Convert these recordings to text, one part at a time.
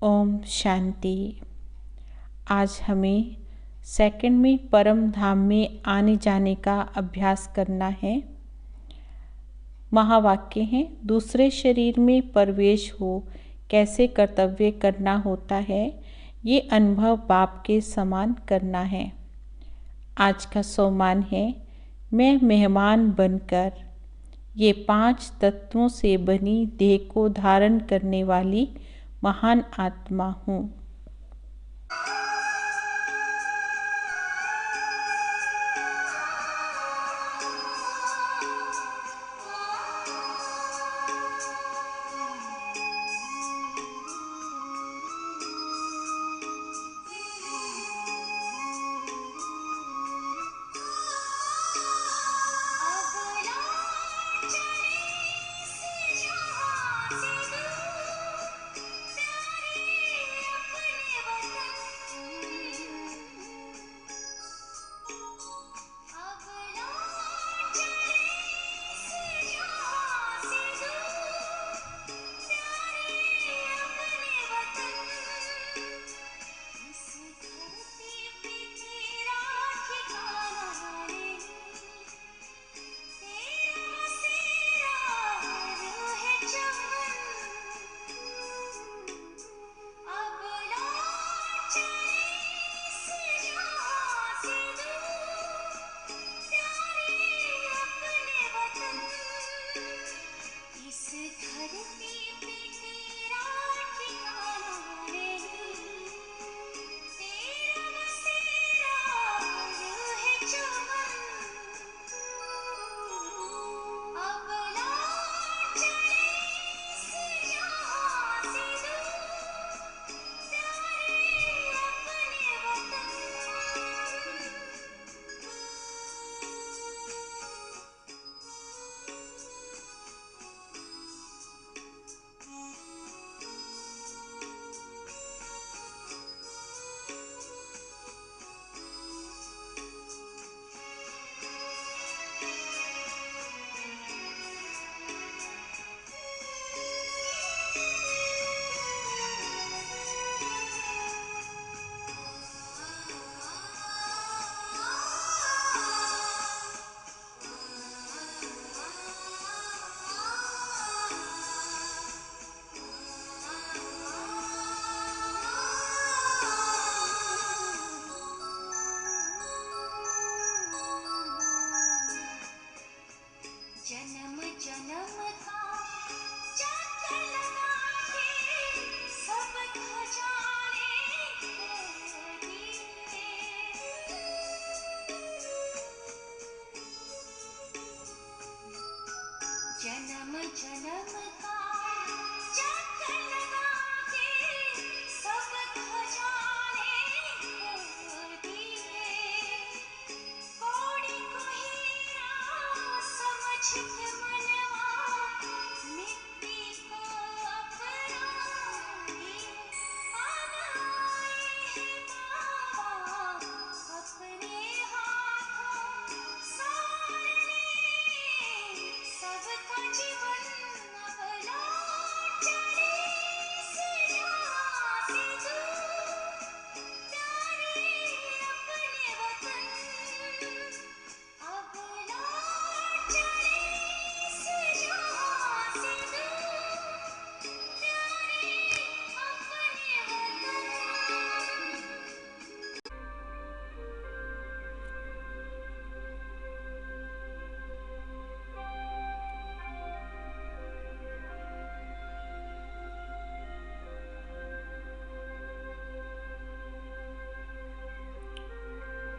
ओम शांति। आज हमें सेकंड में परम धाम में आने जाने का अभ्यास करना है। महावाक्य हैं, दूसरे शरीर में प्रवेश हो कैसे कर्तव्य करना होता है, ये अनुभव बाप के समान करना है। आज का सोमान है, मैं मेहमान बनकर ये 5 तत्वों से बनी देह को धारण करने वाली महान आत्मा हूँ।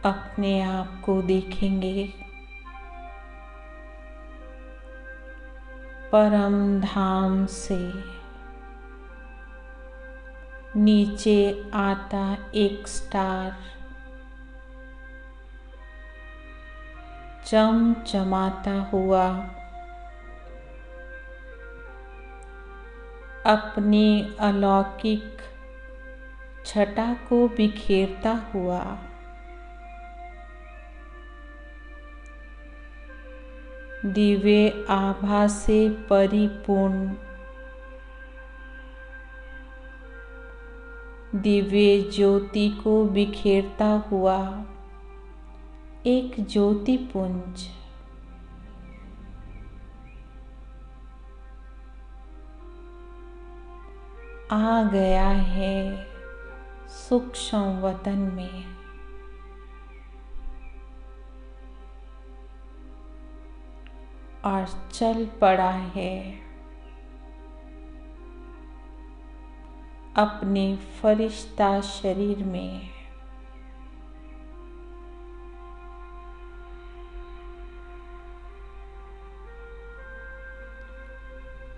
अपने आप को देखेंगे परम धाम से नीचे आता एक स्टार चमचमाता हुआ अपनी अलौकिक छटा को बिखेरता हुआ दिव्य आभा से परिपूर्ण दिव्य ज्योति को बिखेरता हुआ एक ज्योति पुंज आ गया है सूक्ष्म वतन में। और चल पड़ा है अपने फरिश्ता शरीर में।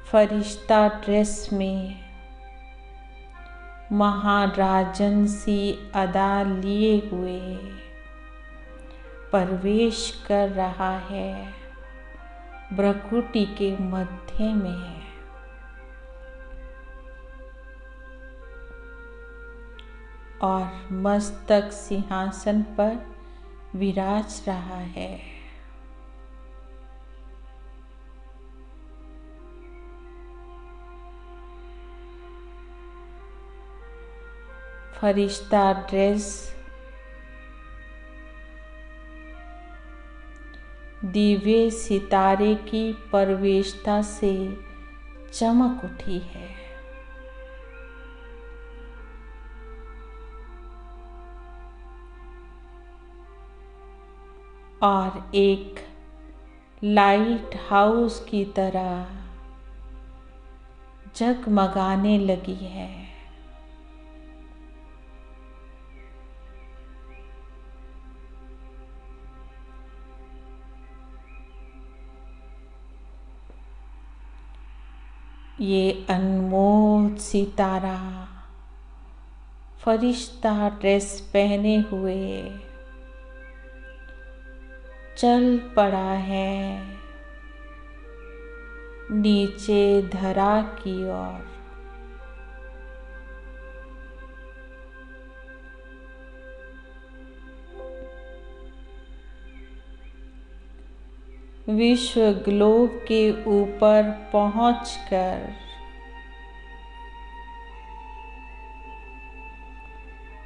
फरिश्ता ड्रेस में महाराजन सी अदा लिए हुए प्रवेश कर रहा है भ्रकुटी के मध्य में। और मस्तक सिंहासन पर विराज रहा है। फरिश्ता ड्रेस दिव्य सितारे की प्रवेशता से चमक उठी है। और एक लाइट हाउस की तरह जगमगाने लगी है। ये अनमोल सितारा फरिश्ता ड्रेस पहने हुए चल पड़ा है नीचे धरा की ओर। विश्व ग्लोब के ऊपर पहुंचकर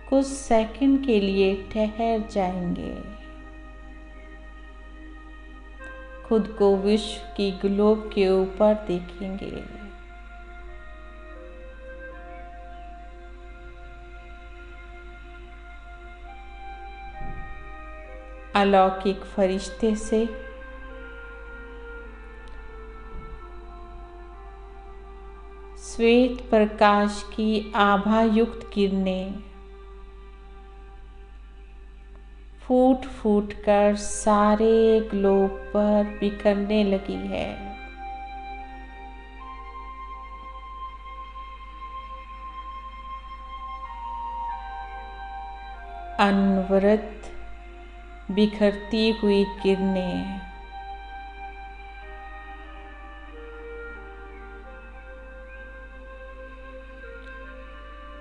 कुछ सेकंड के लिए ठहर जाएंगे। खुद को विश्व की ग्लोब के ऊपर देखेंगे। अलौकिक फरिश्ते से श्वेत प्रकाश की आभा युक्त किरणें फूट फूट कर सारे ग्लोब पर बिखरने लगी है। अनवरत बिखरती हुई किरणें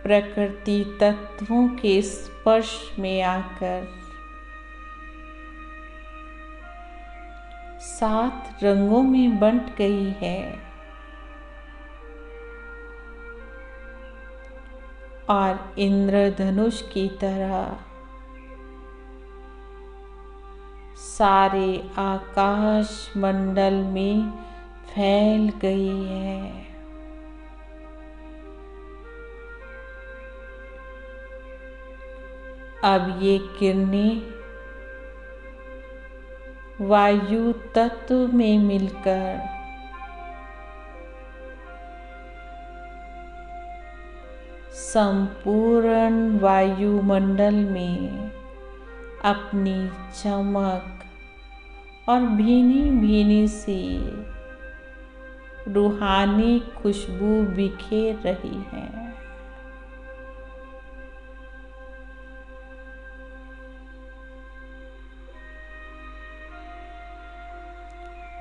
प्रकृति तत्वों के स्पर्श में आकर 7 रंगों में बंट गई है। और इंद्रधनुष की तरह सारे आकाश मंडल में फैल गई है। अब ये किरणें वायु तत्व में मिलकर संपूर्ण वायुमंडल में अपनी चमक और भीनी भीनी सी रूहानी खुशबू बिखेर रही है।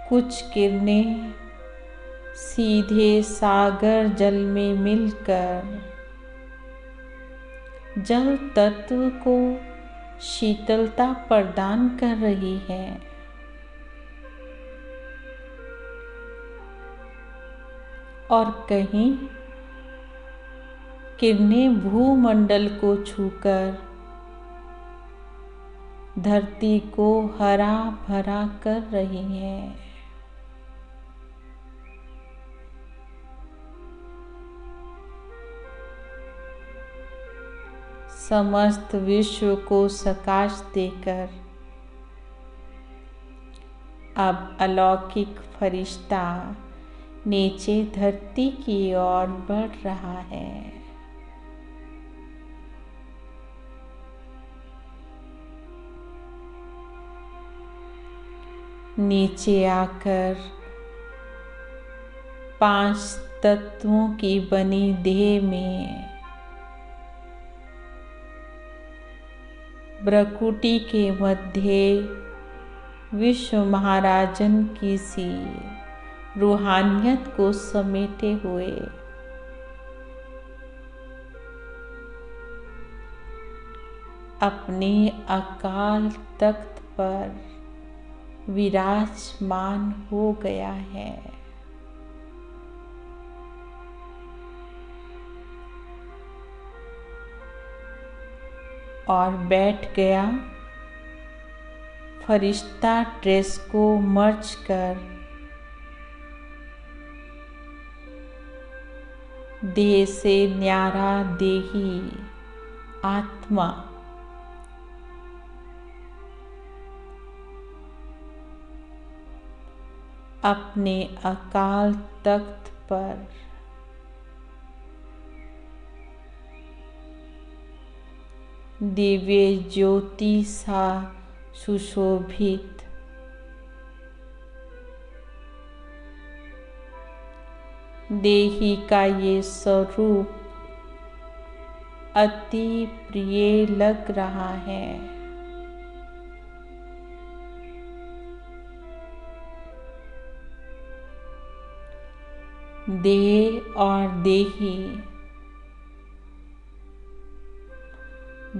कुछ किरणें सीधे सागर जल में मिलकर जल तत्व को शीतलता प्रदान कर रही है। और कहीं किरणें भूमंडल को छूकर धरती को हरा भरा कर रही हैं। समस्त विश्व को प्रकाश देकर अब अलौकिक फरिश्ता नीचे धरती की ओर बढ़ रहा है। नीचे आकर 5 तत्वों की बनी देह में भ्रकुटी के मध्य विश्व महाराजन की सी रूहानियत को समेटे हुए अपने अकाल तख्त पर विराजमान हो गया है। और बैठ गया फरिश्ता ड्रेस को मर्ज कर देह से न्यारा देही आत्मा अपने अकाल तख्त पर दिव्य ज्योति सा सुशोभित देही का ये स्वरूप अति प्रिय लग रहा है। देह और देही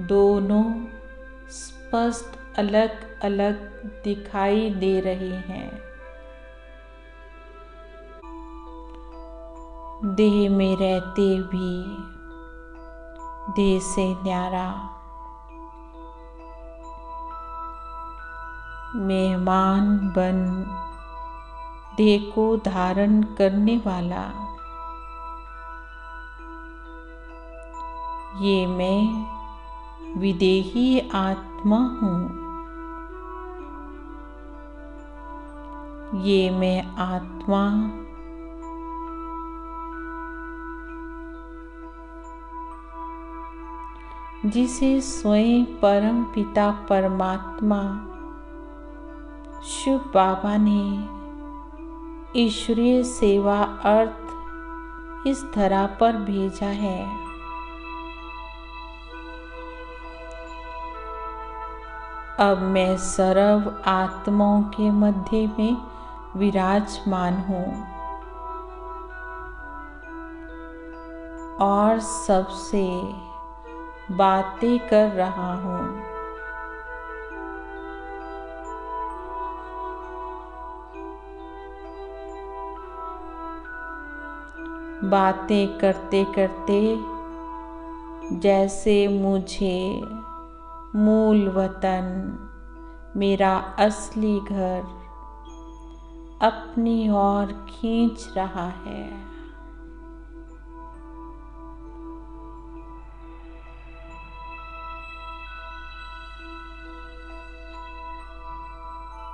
दोनों स्पष्ट अलग अलग दिखाई दे रहे हैं। देह में रहते भी देह से न्यारा मेहमान बन देह को धारण करने वाला ये मैं विदेही आत्मा हूँ। ये मैं आत्मा जिसे स्वयं परम पिता परमात्मा शिव बाबा ने ईश्वरीय सेवा अर्थ इस धरा पर भेजा है। अब मैं सर्व आत्माओं के मध्य में विराजमान हूँ और सबसे बातें कर रहा हूँ। बातें करते करते जैसे मुझे मूल वतन मेरा असली घर अपनी ओर खींच रहा है।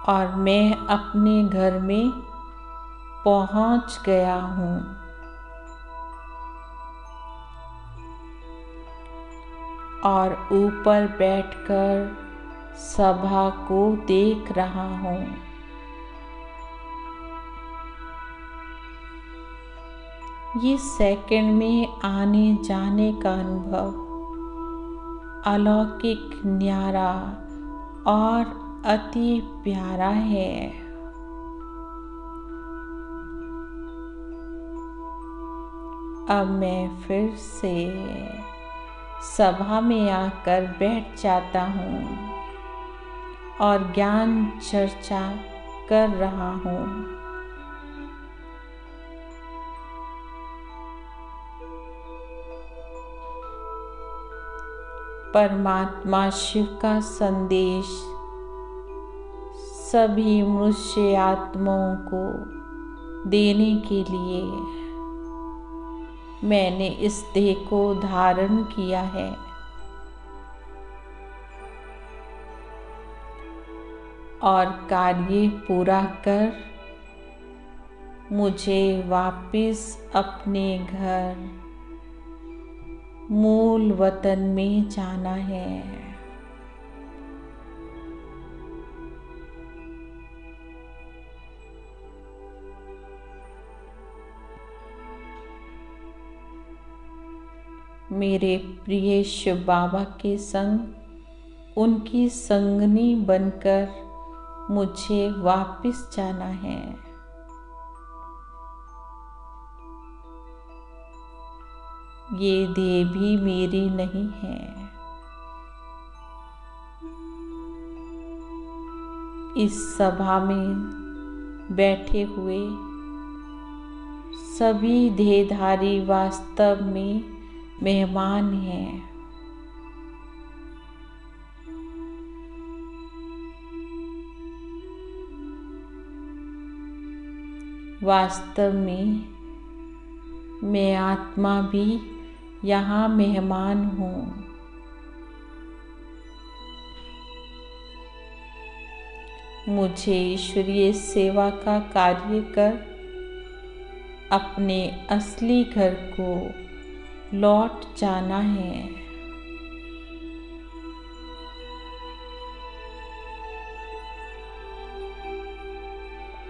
और मैं अपने घर में पहुंच गया हूँ। और ऊपर बैठकर सभा को देख रहा हूँ। ये सेकंड में आने जाने का अनुभव अलौकिक न्यारा और अति प्यारा है। अब मैं फिर से सभा में आकर बैठ जाता हूँ और ज्ञान चर्चा कर रहा हूँ। परमात्मा शिव का संदेश सभी मनुष्य आत्माओं को देने के लिए मैंने इस देह को धारण किया है। और कार्य पूरा कर मुझे वापस अपने घर मूल वतन में जाना है। मेरे प्रिय शिव बाबा के संग उनकी संगनी बनकर मुझे वापस जाना है। ये देह भी मेरी नहीं है। इस सभा में बैठे हुए सभी देहधारी वास्तव में मेहमान हैं। वास्तव में मैं आत्मा भी यहाँ मेहमान हूँ। मुझे ईश्वरीय सेवा का कार्य कर अपने असली घर को लौट जाना है।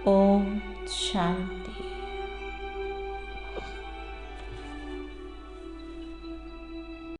ओम शांति।